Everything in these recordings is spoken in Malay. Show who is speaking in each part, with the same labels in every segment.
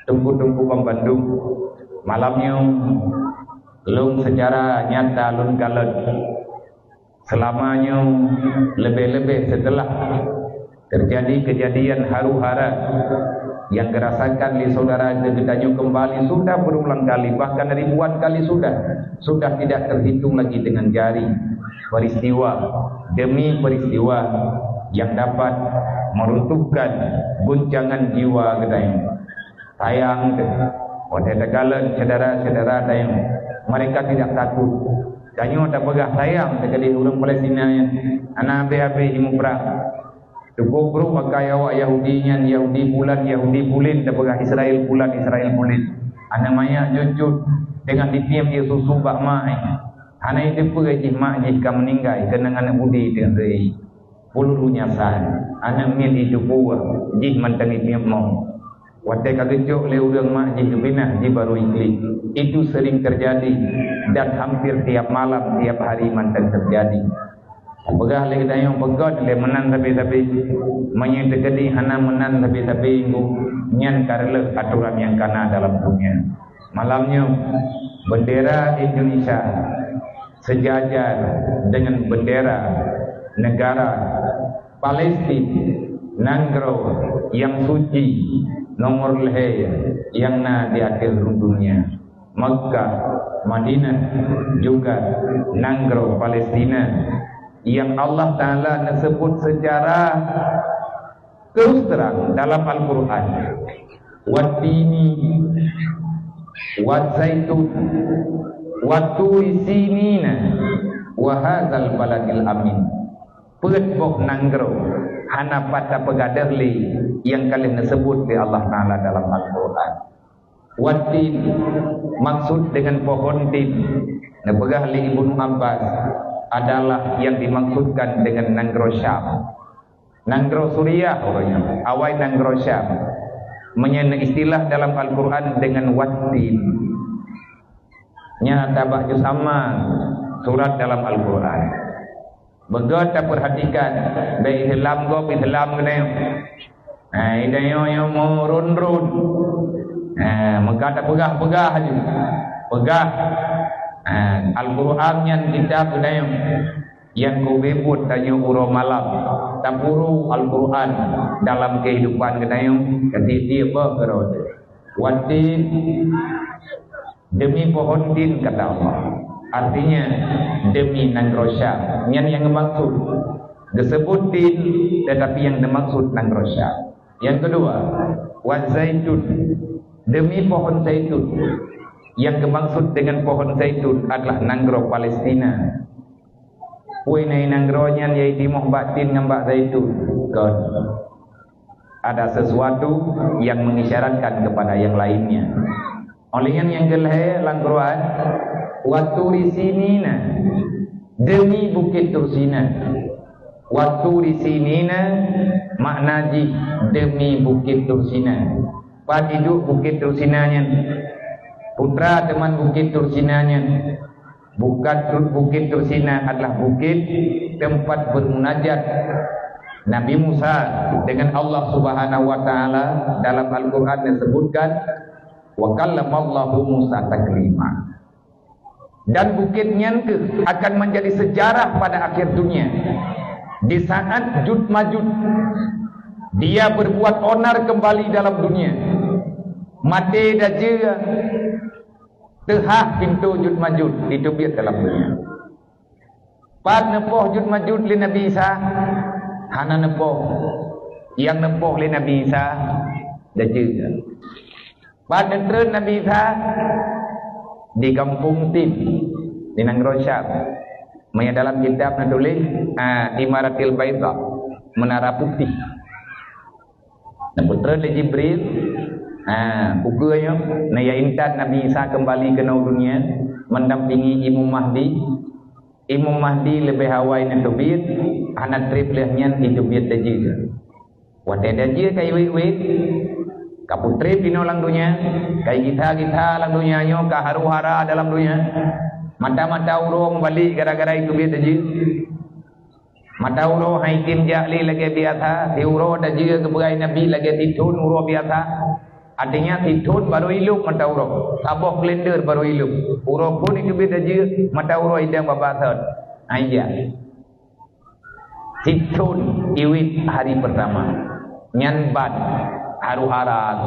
Speaker 1: tunggu-tunggu pembandung malamnya lung secara nyata lung kalet selamanya lebih-lebih setelah terjadi kejadian haru-hara yang dirasakan oleh saudara Gedanyo kembali sudah berulang kali, bahkan ribuan kali sudah tidak terhitung lagi dengan jari. Peristiwa demi peristiwa yang dapat meruntuhkan guncangan jiwa Gedanyo. Sayang, pada kala saudara-saudara Gedanyo mereka tidak takut. Gedanyo tak pegah sayang kepada orang Palestina yang anak habis ilmu perang. Cukup bro pakai awak Yahudinya, Yahudi bulan, Yahudi bulin, dah pegah Israel bulan, Israel bulin. Anak maya jujur dengan dipiam dia susu bak mai. Anak itu pergi mak jika meninggal kena anak budi dengan rei. Puluhnya san. Anak mil itu buah jih mantang ipiam mau. Watai kagecok le urang mak jih binah jih baru iklik. Itu sering terjadi dan hampir tiap malam, tiap hari mantang terjadi. Pegah le kita yang pegot le menan tapi menyang terjadi hana menan tapi nyan karele aturan yang kana dalam dunia. Malamnya bendera Indonesia sejajar dengan bendera negara Palestina Nanggro yang suci nomor leher yang di akhir dunia. Makkah, Madinah juga Nanggro Palestina yang Allah Ta'ala disebut secara terus terang dalam Al-Quran. Wattini Watzaitun Watturi sinina Wahazal baladil amin. Pekbok Nanggro hana pada pegaderli yang kalian disebut oleh Allah Ta'ala dalam Al-Quran. Wattin maksud dengan pohon tin. Nepegah li Ibnu Abbas adalah yang dimaksudkan dengan Nanggro Syam. Nanggro Suriah orangnya, awai Nanggro Syam. Menyenang istilah dalam Al-Quran dengan Wattin. Nyata baju sama surat dalam Al-Quran. Begitu perhatikan dari Islam go Islam kena. Idayo yang mau run. Maka tak pegah aja. Pegah. Al-Quran yang kitab yang kubebut tanya uro malam tapuru Al-Quran dalam kehidupan ketayung ketika berkerot watin demi pohon tin kata Allah, artinya demi Nangrosya yang maksud disebut tin tetapi yang dimaksud Nangrosya. Yang kedua wazaitun demi pohon zaitun. Yang dimaksud dengan pohon zaitun adalah Nanggro Palestina. Wei nai Nanggro-nya yaitu batin ngambak zaitun. God. Ada sesuatu yang mengisyaratkan kepada yang lainnya. Oleh yang gelhe Langgroan Waturi sinina demi bukit Tursina. Waturi sinina makna demi bukit Tursina. Padiduk bukit Tursinanya. Putra teman bukit Tursinanya. Bukan bukit Tursina adalah bukit tempat bermunajat Nabi Musa dengan Allah Subhanahu wa taala. Dalam Al-Qur'an disebutkan wa kallamallahu Musa taklima. Dan bukitnya akan menjadi sejarah pada akhir dunia. Di saat Jud Majud dia berbuat onar kembali dalam dunia. Mati dah jera tehah pintu Jud Majud itu biar dalam dunia. Pad nepoh Jud Majud li Nabi Isa hana nepoh yang nepoh li Nabi Isa dah jera. Pad netren Nabi Isa di kampung Tin di Nanggro Syam. Maya dalam kitab tulis Imaratil Baita, menara putih. Putra li Jibril Uganya Naya intat Nabi Isa kembali ke dunia mendampingi Imam Mahdi. Imam Mahdi lebih hawai natubit anak trip lehnya ditubit daji. Wate daji kai wit kaputri pinolang dunia kai kita lang dunia nyo kaharu-hara dalam dunia. Mata-mata urung balik gara-gara itu biat daji. Mata uro haikim jahli lagi biasa, di uro daji keberai Nabi lagi titun uro biasa. Artinya titun baru iluk mata urok. Sabah kalender baru iluk. Urok pun itu beda je mata urok idang babasad. Ayah. Titun iwit hari pertama. Nyanbat haru haras.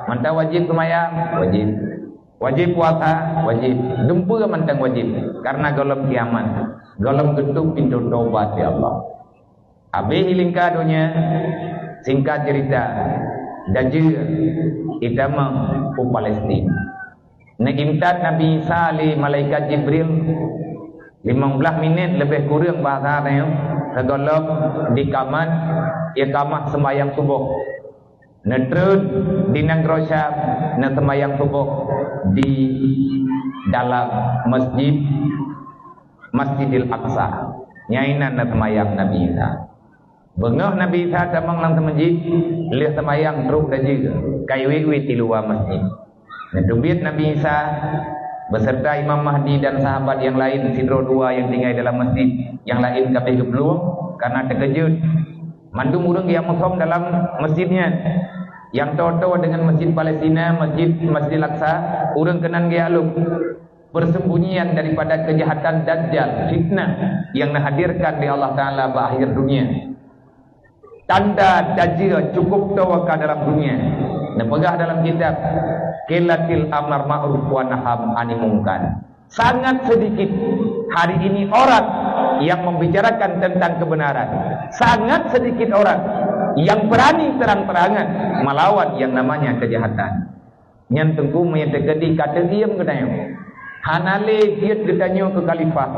Speaker 1: Mantang wajib semayang, wajib. Wajib puasa, wajib. Gempa mantang wajib. Karena golong kiamat. Golong ketuk pintu taubat ya Allah. Habis hilingka dunia. Singkat cerita. Dajir idamang u Palestin. Naimtat Nabi Isa li malaikat Jibril 15 minit lebih kurang bahasa dia. Segolong di kamar iqamah sembahyang subuh. Netrun di Negeri Syam na sembahyang subuh di dalam Masjidil Aqsa. Nyainan na sembahyang Nabi Isa. Bengah Nabi Isa tamang nang masjid, lihat semayang teruk dah juga. Kaiwi di luar masjid. Netubit Nabi Isa beserta Imam Mahdi dan sahabat yang lain, sidro dua yang tinggal dalam masjid, yang lain kabeh geblung karena terkejut. Mandum urang yang musom dalam masjidnya. Yang toto dengan masjid Palestina, Masjid Al-Aqsa, urang kenan ge aluk. Persembunyian daripada kejahatan dajjal, fitnah yang dihadirkan di Allah Taala di akhir dunia. Tanda dajjal cukup tawakal dalam dunia. Nepegah dalam kitab Qillatil amar ma'ruf wa naham anil munkar. Sangat sedikit hari ini orang yang membicarakan tentang kebenaran. Sangat sedikit orang yang berani terang-terangan melawan yang namanya kejahatan. Yang tengku menyedekati kata diam katanya. Hanale giat ditanya ke khalifah.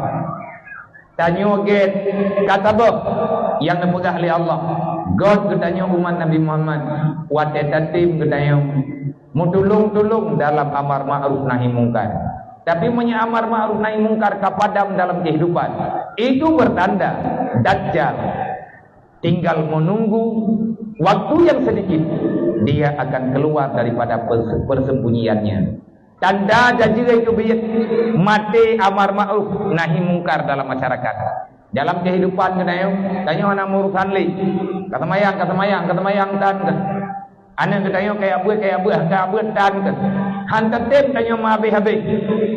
Speaker 1: Tanya get kata bah yang nepegah oleh Allah. God katanya umat Nabi Muhammad. Watetatim katanya mutulung-tulung dalam amar ma'ruf nahi mungkar. Tapi amar ma'ruf nahi mungkar kapadam dalam kehidupan. Itu bertanda Dajjal tinggal menunggu waktu yang sedikit, dia akan keluar daripada persembunyiannya. Tanda Dajjal itu mati amar ma'ruf nahi mungkar dalam masyarakat. Dalam kehidupan tanya anak urusan li. Kata mayang dan anak tanya kayak apa dan hantar tem tanya habis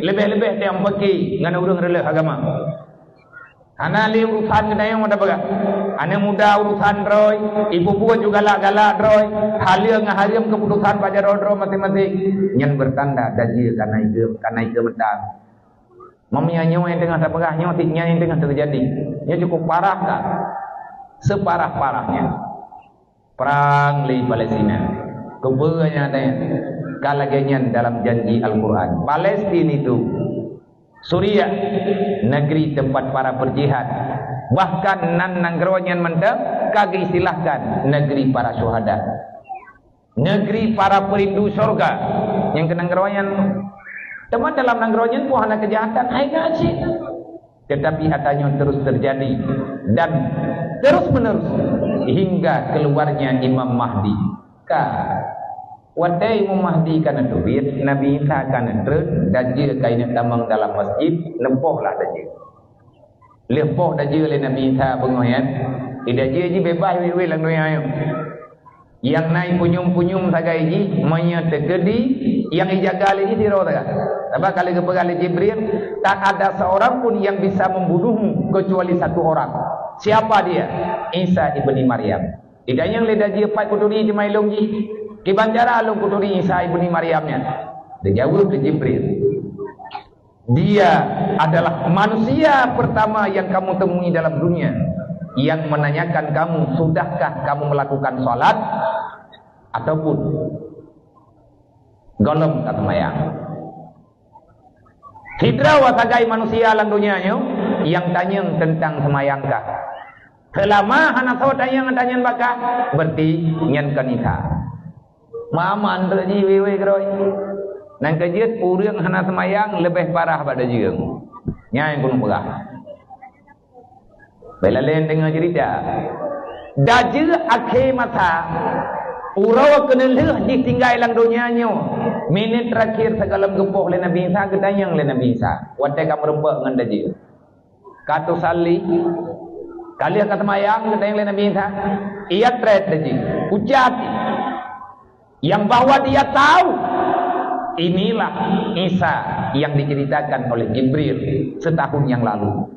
Speaker 1: lebih yang pergi ngana urang rela agama. Anak li urusan tanya ada baga. Anak muda urusan roy, ibu buah juga galak roy. Halim keputusan pada rodro masing-masing. Yang bertanda Dajjal karena itu mentang. Mamianyo yang tengah terpegahnya, tiknya yang tengah terjadi. Ia cukup parah tak? Separah-parahnya. Perang di Palestina. Kebuahnya ada kalagenyan dalam janji Al-Quran. Palestina itu Suriah, negeri tempat para berjihad. Bahkan nan nanggeronyan mentang kagak istilahkan negeri para syuhada. Negeri para perindu surga. Yang kenanggeronyan teman dalam nanggeronyan pun ada kejahatan. Hai kasih. Tetapi katanya terus terjadi dan terus menerus hingga keluarnya Imam Mahdi. Wadai Imam Mahdi kana duit, Nabi Isa kana terus Dajjal kaina tamang dalam masjid, lempohlah Dajjal. Lempoh Dajjal le Nabi Isa pengoyan. Dajjal ji bebas we lang dunia ayo. Yang naik punyum-punyum sagai ji manya tegedi yang ijaga lagi siro tak. Sebab kali kepegali Jibril tak ada seorang pun yang bisa membunuhmu kecuali satu orang. Siapa dia? Isa ibni Maryam. Tidak yang leda dia pai kuturi di mailung ji. Di bandara lu kuturi Isa ibni Maryamnya. Dijawab ke Jibril. Dia adalah manusia pertama yang kamu temui dalam dunia yang menanyakan kamu, sudahkah kamu melakukan salat ataupun golong kata mayang. Hidra wasagai manusia lang dunianya yang tanya tentang semayangkah. Selama hana saw tanya baka berarti nyan kanisa. Mama andre ji wewe groy. Nang kajiat urang hana semayang lebih parah pada jeung. Nyai kuno pegah. Bela lain dengan cerita. Dajjal akhir masa urawa kenelih ditinggal lang dunianya. Minit terakhir segala gempoh le Nabi Isa ketanyang le Nabi Isa. Wadai kamu rempah dengan Dajjal. Katu sali kali kata mayang ketanyang le Nabi Isa. Ia tret Dajjal. Ucap yang bahwa dia tahu inilah Isa yang diceritakan oleh Jibril setahun yang lalu.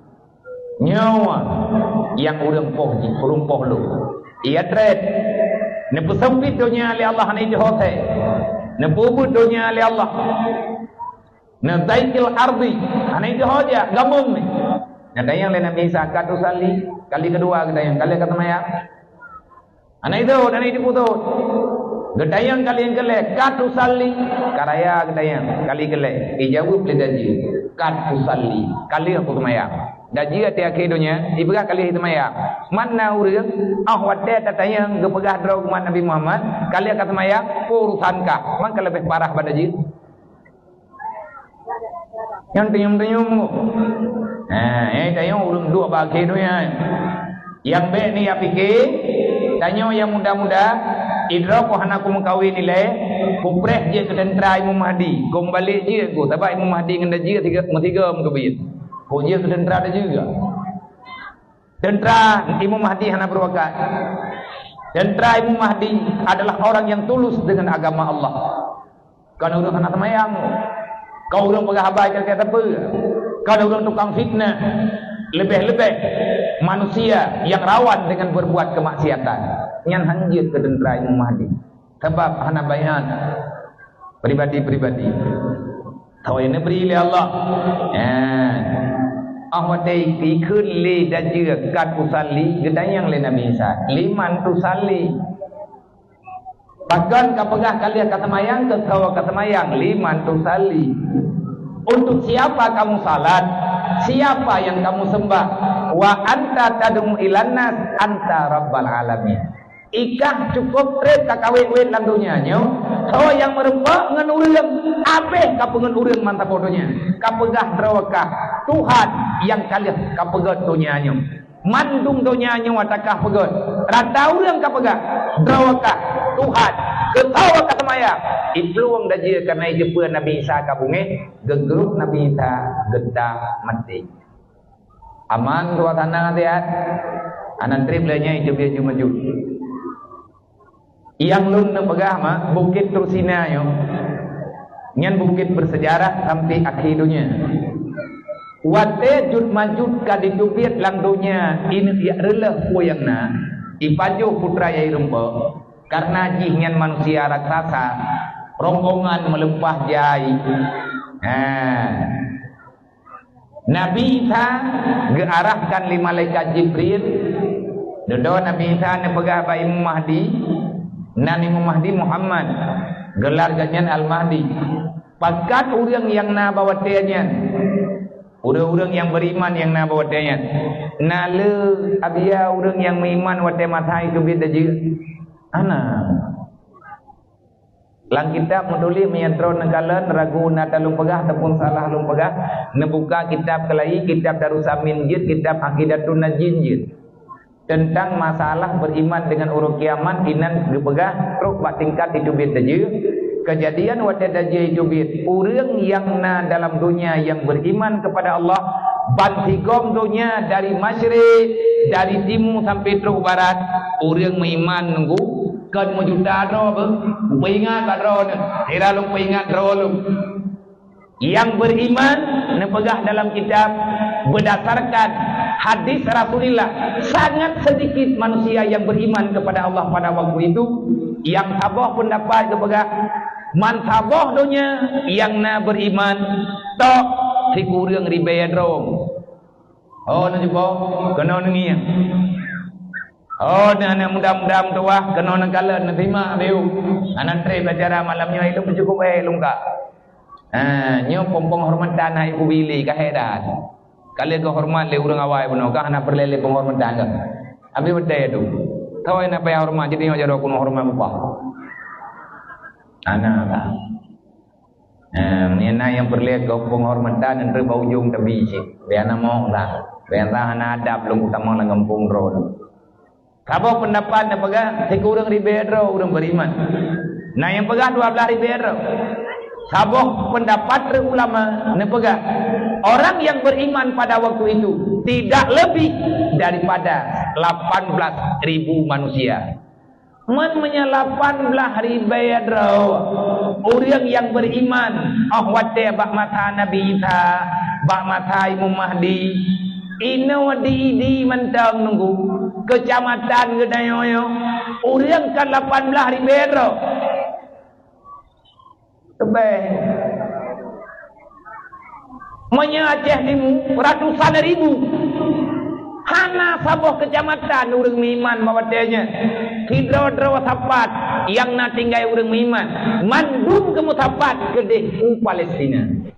Speaker 1: Nyawa yang urang poh ji perumpoh lu. Ia tret. Ne pesempit dunia oleh Allah ni hote. Ne pubut dunia oleh Allah. Ne daikil ardi ani hoja gamung ni. Ne dayang le Nabi Isa katu sali kali kedua gedayang kali kata maya. Ana itu dan itu putut. Gedayang kali yang kelek katu sali karaya gedayang kali kelek dijawab le daji katu sali kali aku maya. Daji ati akhidunya ibegah kali itu maya. Mana urang ahwat dia tatayang gepegah draw kuman Nabi Muhammad kali kata maya urusankah mangka lebih parah pada daji. Yang tenyum-tenyum. Tayang urang dua bagi dunia. Yang be ni ya fikir tanyo yang muda-muda idra ko hana ko mengkawin nilai ko preh je ke tentera Imam Mahdi ko balik je ko tabai Imam Mahdi ngan daji tiga mengkabit ko je ke tentera ada juga tentera Imam Mahdi hana berwakat tentera Imam Mahdi adalah orang yang tulus dengan agama Allah kan urang hana semayang kau urang pegah habai kata apa kau urang tukang fitnah lebih-lebih manusia yang rawan dengan berbuat kemaksiatan yang hanjir ke tentera Imam Mahdi sebab hana bayan pribadi-pribadi tahu ini beri oleh Allah ahwadai ikut le daja kat usali gedayang le Nabi Isa liman tu sali bahkan kapegah kali kata mayang ke kawa kata mayang liman tu sali untuk siapa kamu salat siapa yang kamu sembah wa anta tad'u ilan nas anta rabbal alamin ikah cukup trek kakawet-wet dalam dunia nyo so yang merempak ngan urang abeh kapengen urang mantap bodohnya kapegah drawakah Tuhan yang kalian kapegah dunia nyo mandung dunia nyo atakah pegot rata urang kapegah drawakah Tuhan ketawa kata maya itluang daji karena jepun Nabi Isa kabunge gegeruk Nabi Isa gedah mati aman dua tanah hati-hat anan trip lainnya itu biar maju yang lun nepegah mah bukit Tursina yo nyan bukit bersejarah sampai akhir dunia wate jud majud kaditubit lang dunia ini ya releh poyangna ipajo putra yai rempo karena jihnya manusia raksasa rombongan melempah jai Nabi Isa gearahkan lima malaikat Jibril dodo Nabi Isa ne pegah ba Imam Mahdi nan Imam Mahdi Muhammad gelar ganyan Al-Mahdi pakat urang yang na bawa tenya urang yang beriman yang na bawa tenya nale abia urang yang beriman wate matai tu beda je ana lang kitab menulis menyantro nagalan ragu na talung pegah ataupun salah lung pegah nebuka kitab kelai kitab Darussamin jid kitab Aqidatun Najin jid tentang masalah beriman dengan urut kiamat inan gepegah truk bak tingkat itu bid daje kejadian wate daje itu bid urang yang na dalam dunia yang beriman kepada Allah bantigom dunia dari masyrik dari timur sampai truk barat urang beriman nunggu kan mejuta ro peingat ro ira lu peingat ro lu yang beriman nepegah dalam kitab berdasarkan hadis Rasulullah sangat sedikit manusia yang beriman kepada Allah pada waktu itu yang sabah pendapat kepegah man sabah dunia yang na beriman tok si kurang ribaya drong oh na jumpa kena nengi oh dan mudah-mudahan tuah kena negala nerima beu anan tre belajar malamnya itu cukup lungka nyo pompong hormatan ibu bili kahedan kali ke hormat le urang awai beno ka ana perlele penghormatan ka abi bede tu tahu ina pa hormat jadi jaro kuno hormat apa ana ka ni na yang perle ke penghormatan entre bau ujung tebi si biana mau lah biana ana adab lung utama lang kampung ro Kabo pendapat na pegah sekurang ribedro urang beriman. Nah yang pegah 12 ribedro. Kabo pendapat ulama na pegah orang yang beriman pada waktu itu tidak lebih daripada 18.000 manusia. Man menyalapan belah ribayat raw orang yang beriman wate bak mata Nabi Isa bak mata Imam Mahdi ino di mentang nunggu kecamatan Gedayoyo orang kan 18 ribayat raw tebeh Aceh Timur ratusan ribu hana sabuh kecamatan urang iman mawatenya hidro-hidro sapat yang na tinggal urang iman mandum ke mutapat ke Palestina